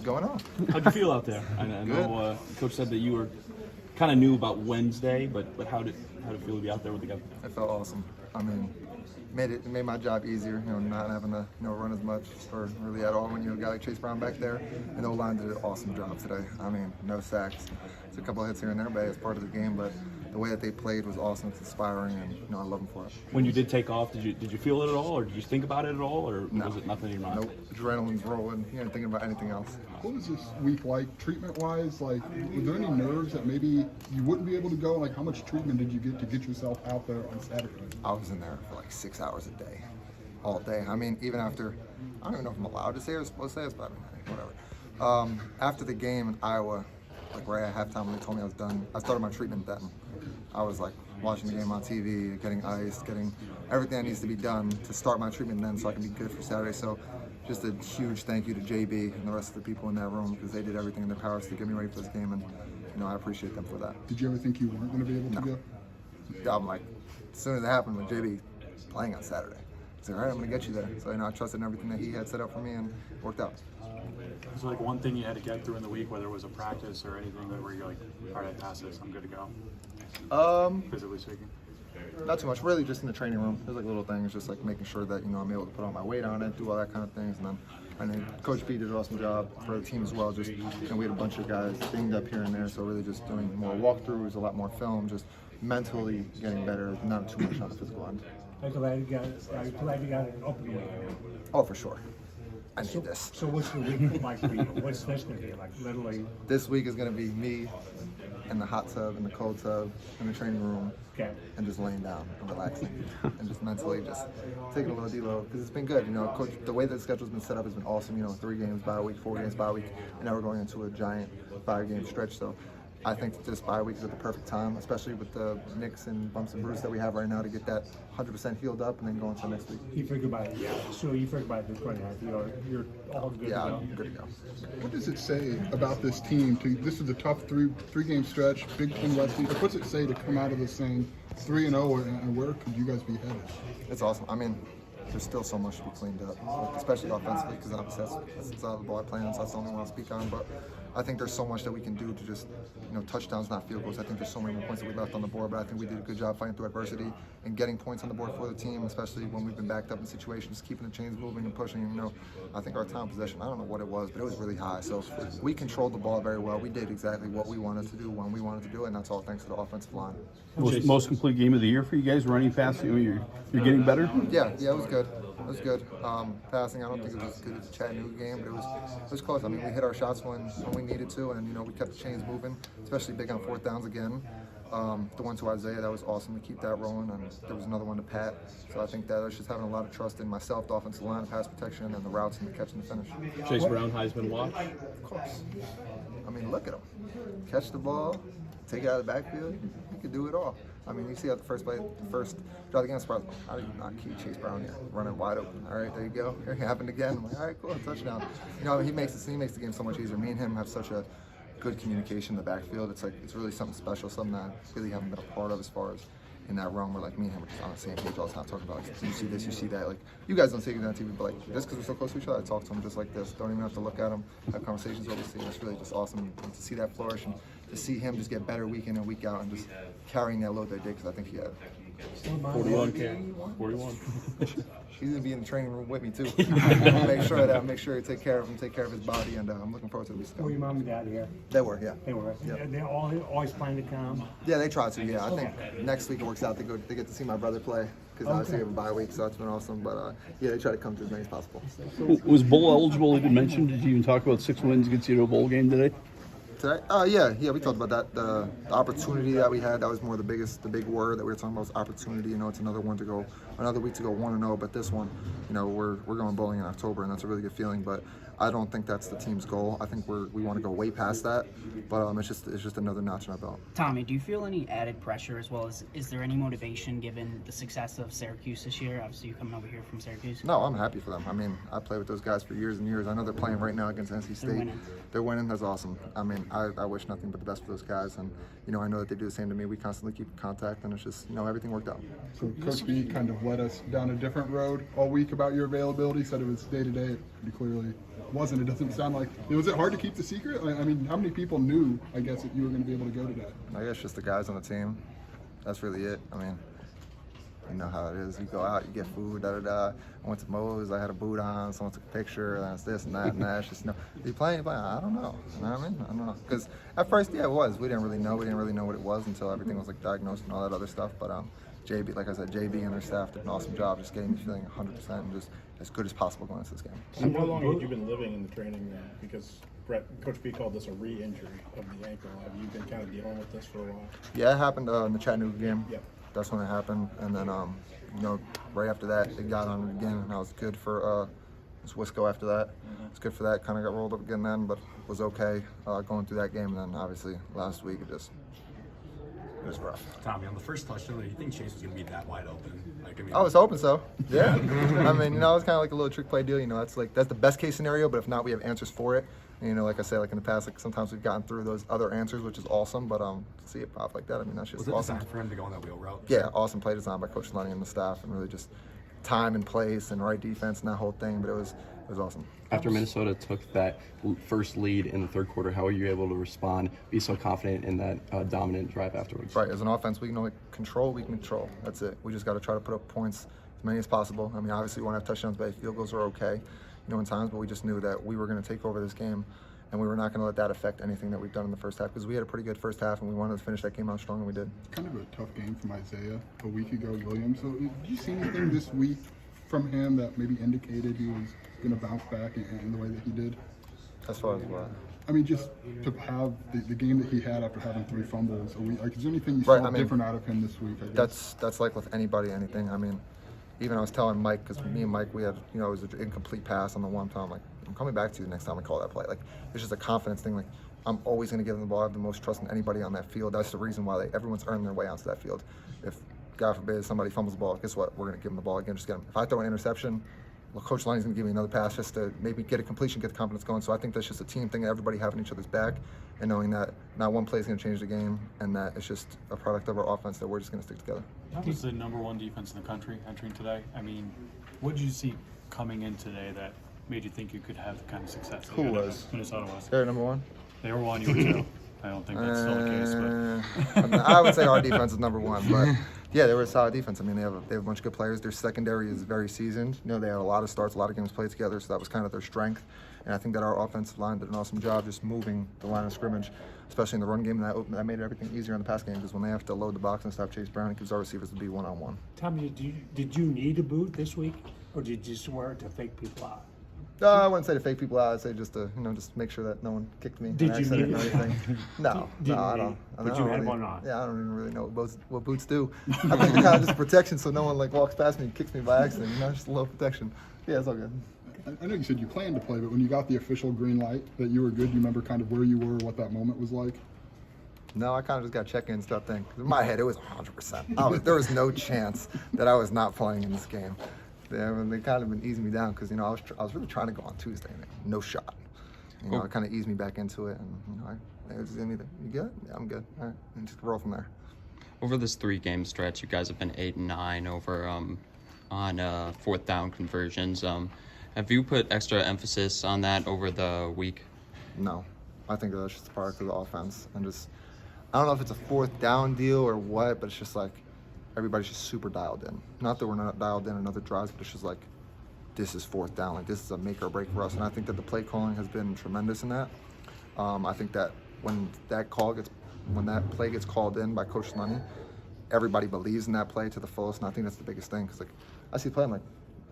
going on? How'd you feel out there? I know Coach said that you were kind of new about Wednesday, but how did it feel to be out there with the guys? It felt awesome. I mean, it made my job easier, not having to run as much or really at all when you have a guy like Chase Brown back there. And the O-line did an awesome job today. I mean, no sacks. It's a couple of hits here and there, but it's part of the game. But the way that they played was awesome. It's inspiring, and I love them for it. When you did take off, did you feel it at all, or did you think about it at all, or was it nothing in your mind? Nope. Adrenaline's rolling. You ain't thinking about anything else. What was this week like, treatment-wise? Like, were there any nerves that maybe you wouldn't be able to go? Like, how much treatment did you get to get yourself out there on Saturday? I was in there for like 6 hours a day, all day. I mean, even after, I don't even know if I'm allowed to say or supposed to say this, but whatever. After the game in Iowa, like right at halftime when they told me I was done, I started my treatment then. I was like watching the game on TV, getting ice, getting everything that needs to be done to start my treatment then so I can be good for Saturday. So just a huge thank you to JB and the rest of the people in that room because they did everything in their powers to get me ready for this game, and I appreciate them for that. Did you ever think you weren't going to be able to go? I'm like, as soon as it happened with JB playing on Saturday, I said, all right, I'm going to get you there. So, I trusted in everything that he had set up for me, and it worked out. Was there like one thing you had to get through in the week, whether it was a practice or anything where you're like, all right, I passed this, I'm good to go? Physically speaking. Not too much, really just in the training room. There's like little things, just like making sure that, I'm able to put all my weight on it, do all that kind of things. And then Coach B did an awesome job for the team as well. Just, we had a bunch of guys dinged up here and there, so really just doing more walkthroughs, a lot more film, just mentally getting better, not too much on the physical end. I'm glad you got an opening. Oh, for sure. I need this. So what's the week like for you? What's this going to be like? Literally. This week is going to be me in the hot tub, in the cold tub, in the training room, and just laying down and relaxing, and just mentally just taking a little deload because it's been good. Coach, the way that the schedule's been set up has been awesome. 3 games bye week, 4 games bye week, and now we're going into a giant 5-game stretch. So I think this bye week is at the perfect time, especially with the nicks and bumps and bruises that we have right now to get that 100% healed up and then go into next week. You figure about it, yeah. So you figure about it this right now. You're all good to go. I'm good to go. What does it say about this team? This is a tough three-game stretch, Big Ten West. What's it say to come out of this thing 3-0, and where could you guys be headed? It's awesome. I mean, there's still so much to be cleaned up, especially offensively, because obviously that's the side of the ball I play on, so that's the only one I'll speak on. But I think there's so much that we can do to just, touchdowns, not field goals. I think there's so many more points that we left on the board, but I think we did a good job fighting through adversity and getting points on the board for the team, especially when we've been backed up in situations, keeping the chains moving and pushing. I think our time possession, I don't know what it was, but it was really high. So we controlled the ball very well. We did exactly what we wanted to do when we wanted to do it, and that's all thanks to the offensive line. Most complete game of the year for you guys, running fast. You're getting better? Yeah, it was good. It was good. Passing, I don't think it was as good as the Chattanooga game, but it was close. I mean, we hit our shots when we needed to, and we kept the chains moving, especially big on 4th downs again. The one to Isaiah, that was awesome to keep that rolling, and there was another one to Pat. So I think that I was just having a lot of trust in myself, the offensive line, pass protection, and the routes and the catch and the finish. Chase Brown, Heisman watch? Of course. I mean, look at him. Catch the ball, take it out of the backfield. He could do it all. I mean, you see at the first play, the first drive against Sparks, how do you not keep Chase Brown here, running wide open? All right, there you go. Here it happened again. I'm like, all right, cool, touchdown. He makes the game so much easier. Me and him have such a good communication in the backfield. It's really something special, something that I really haven't been a part of as far as in that realm where me and him are just on the same page all the time, talking about you see this, you see that. You guys don't see it on TV, but just because we're so close to each other, I talk to him just like this. Don't even have to look at him, have conversations with him. It's really just awesome to see that flourish and to see him just get better week in and week out and just carrying that load that day because I think he had 41. He's gonna be in the training room with me too. make sure to take care of him, take care of his body, and I'm looking forward to the week. Were your mom and dad here? They were, yeah. They were. Yeah. They're always planning to come. Yeah, they try to. Yeah, I think next week it works out. They get to see my brother play because obviously we have a bye week, so that's been awesome. But yeah, they try to come to as many as possible. Was bowl eligible even mentioned? Did you even talk about 6 wins against you to a bowl game today? Today? Yeah, we talked about that. The opportunity that we had, that was more the big word that we were talking about was opportunity. It's another week to go 1-0, but this one, we're going bowling in October, and that's a really good feeling. But I don't think that's the team's goal. I think we want to go way past that, but it's just another notch in our belt. Tommy, do you feel any added pressure as well as is there any motivation given the success of Syracuse this year? Obviously, you're coming over here from Syracuse. No, I'm happy for them. I mean, I played with those guys for years and years. I know they're playing right now against NC State. They're winning. That's awesome. I mean, I wish nothing but the best for those guys, and I know that they do the same to me. We constantly keep in contact, and it's just everything worked out. So Coach B kind of led us down a different road all week about your availability. Said it was day to day. Pretty clearly wasn't. It doesn't sound like. Was it hard to keep the secret? I mean, how many people knew, I guess, that you were going to be able to go today? I guess just the guys on the team. That's really it. I mean, you know how it is. You go out, you get food, da-da-da. I went to Moe's, I had a boot on, someone took a picture, and it's this and that and that. It's just, you playing? I don't know. You know what I mean? I don't know. Because at first, yeah, it was. We didn't really know. We didn't really know what it was until everything was, like, diagnosed and all that other stuff. But JB, like I said, JB and their staff did an awesome job just getting me feeling 100% and just as good as possible going into this game. So how long have you been living in the training room? Because Coach B called this a re-injury of the ankle. Have you been kind of dealing with this for a while? Yeah, it happened in the Chattanooga game. Yep. That's when it happened. And then, right after that, it got on it again, and I was good for Wisco after that. It was good for that. Kind of got rolled up again then, but was okay going through that game. And then, obviously, last week, it was rough. Tommy, on the first touchdown, do you think Chase was going to be that wide open? Like, I was hoping so. Yeah. I mean, it's kind of like a little trick play deal. That's the best case scenario. But if not, we have answers for it. And, like I said, like in the past, like sometimes we've gotten through those other answers, which is awesome. But to see it pop like that, I mean, that's just was awesome. Was it designed for him to go on that wheel route? Yeah, awesome play design by Coach Lenny and the staff, and really just time and place and right defense and that whole thing. But it was awesome. After Minnesota took that first lead in the third quarter, how were you able to respond, be so confident in that dominant drive afterwards? Right, as an offense, we can control. That's it. We just got to try to put up points, as many as possible. I mean, obviously, we want to have touchdowns, but field goals are okay, in times. But we just knew that we were going to take over this game, and we were not going to let that affect anything that we've done in the first half, because we had a pretty good first half, and we wanted to finish that game out strong, and we did. Kind of a tough game from Isaiah a week ago, Williams. So did you see anything this week from him that maybe indicated he was going to bounce back in the way that he did? As far as what? I mean, just to have the game that he had after having 3 fumbles a week. Like, is there anything you saw different out of him this week? I guess? That's like with anybody, anything. I mean, even I was telling Mike, because me and Mike, we had, it was an incomplete pass on the one time. Like, I'm coming back to you the next time we call that play. Like, it's just a confidence thing. Like, I'm always going to give them the ball. I have the most trust in anybody on that field. That's the reason why everyone's earned their way onto that field. If, God forbid, somebody fumbles the ball, guess what? We're going to give them the ball again. Just get them. If I throw an interception, well, Coach Lenny's going to give me another pass just to maybe get a completion, get the confidence going. So I think that's just a team thing, everybody having each other's back and knowing that not one play is going to change the game, and that it's just a product of our offense that we're just going to stick together. That was the #1 defense in the country entering today. I mean, what did you see coming in today that made you think you could have the kind of success that Who was? Minnesota was? They're #1? They were 1, you were 2. I don't think that's still the case, but I would say our defense is #1, but yeah, they were a solid defense. I mean, they have a bunch of good players. Their secondary is very seasoned. They had a lot of starts, a lot of games played together, so that was kind of their strength. And I think that our offensive line did an awesome job just moving the line of scrimmage, especially in the run game. That made everything easier in the pass game, because when they have to load the box and stop Chase Brown, it gives our receivers to be one-on-one. Tommy, did you need a boot this week, or did you just wear it to fake people out? No, I wouldn't say to fake people out. I'd say just to, just make sure that no one kicked me. Did you need or anything. No, I don't. But you had one on. Yeah, I don't even really know what boots do. I think they're kind of just protection, so no one walks past me and kicks me by accident. Just a little protection. Yeah, it's all good. I know you said you planned to play, but when you got the official green light that you were good, you remember kind of where you were, what that moment was like? No, I kind of just got check-in stuff thing. In my head, it was 100%. There was no chance that I was not playing in this game. They kind of been easing me down, because I was really trying to go on Tuesday, and no shot. It kind of eased me back into it, and it was either, you good? Yeah, I'm good. All right, and just roll from there. Over this 3-game stretch, you guys have been 8-9 over on 4th down conversions. Have you put extra emphasis on that over the week? No, I think that's just a product of the offense, and just I don't know if it's a 4th down deal or what, but it's just like everybody's just super dialed in. Not that we're not dialed in other drives, but it's just like this is 4th down. Like, this is a make or break for us, and I think that the play calling has been tremendous in that. I think that when that play gets called in by Coach Lenny, everybody believes in that play to the fullest, and I think that's the biggest thing. Because I see the play,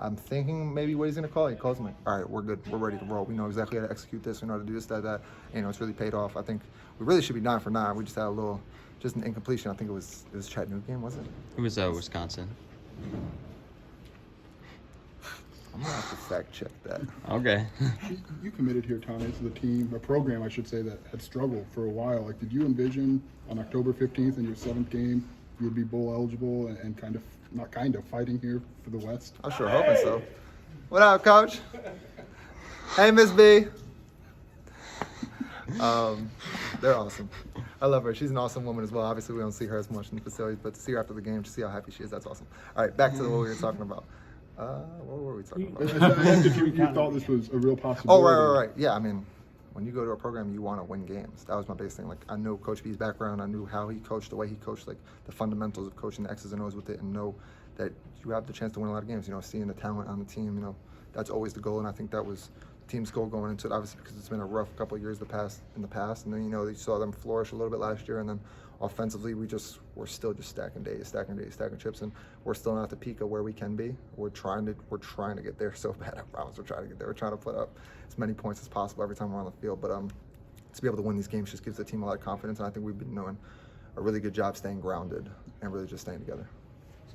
I'm thinking maybe what he's going to call. He calls me, all right, we're good. We're ready to roll. We know exactly how to execute this. We know how to do this, that. It's really paid off. I think we really should be 9 for 9. We just had just an incompletion. I think it was Chattanooga game, was it? It was Wisconsin. I'm going to have to fact check that. Okay. You committed here, Tommy, to the team, a program, I should say, that had struggled for a while. Did you envision on October 15th in your 7th game you would be bowl eligible and fighting here for the West? I'm sure hoping so. What up, Coach? Hey, Miss B. They're awesome. I love her. She's an awesome woman as well. Obviously, we don't see her as much in the facilities, but to see her after the game, to see how happy she is, that's awesome. All right, back to what we were talking about. What were we talking I about? asked if you thought this was a real possibility. Oh, right. Yeah, I mean, when you go to a program, you want to win games. That was my biggest thing. Like, I know Coach B's background. I knew how he coached, the way he coached, like the fundamentals of coaching the X's and O's with it, and know that you have the chance to win a lot of games. You know, seeing the talent on the team, you know, that's always the goal. And I think that was the team's goal going into it, obviously, because it's been a rough couple of years in the past. And then, you know, you saw them flourish a little bit last year. And then offensively, we're still just stacking chips. And we're still not at the peak of where we can be. We're trying to get there so bad. I promise we're trying to get there. We're trying to put up as many points as possible every time we're on the field. But to be able to win these games just gives the team a lot of confidence. And I think we've been doing a really good job staying grounded and really just staying together.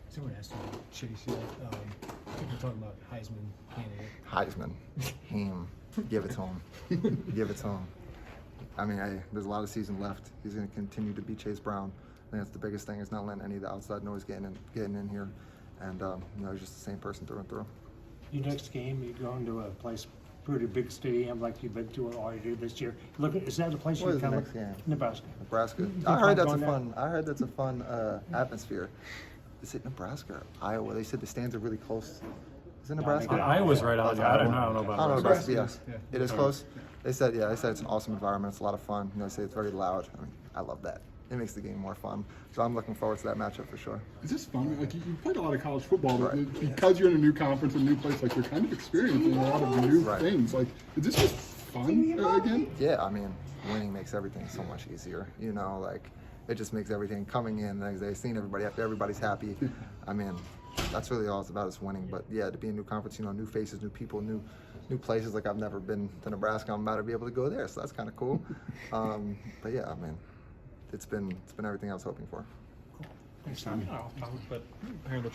Someone asked you, Chase, people talking about Heisman candidate. Heisman, him, give it to him, give it to him. I mean, there's a lot of season left. He's going to continue to be Chase Brown. I think that's the biggest thing, is not letting any of the outside noise getting in here, and you know, he's just the same person through and through. Your next game, you're going to a place, pretty big stadium like you've been to all you do this year. Look, is that the place What you is the kind next of game? Nebraska? Nebraska. You I heard fun that's a fun atmosphere. Is it Nebraska or Iowa? They said the stands are really close. Is it Nebraska? Iowa's right out. I don't know about I don't know Nebraska. Nebraska. Yeah, it is close. They said it's an awesome environment. It's a lot of fun. You know, they say it's very loud. I mean, I love that. It makes the game more fun. So I'm looking forward to that matchup for sure. Is this fun? Like, you played a lot of college football, but Right. because you're in a new conference, a new place, like, you're kind of experiencing a lot of new Right. things. Like, is this just fun again? Yeah, I mean, winning makes everything so much easier. You know, like, it just makes everything coming in, like they seeing everybody after everybody's happy. I mean, that's really all it's about, is winning. But yeah, to be in a new conference, you know, new faces, new people, new places. Like, I've never been to Nebraska. I'm about to be able to go there, so that's kind of cool. But yeah, I mean, it's been everything I was hoping for. Thanks, Tommy. But apparently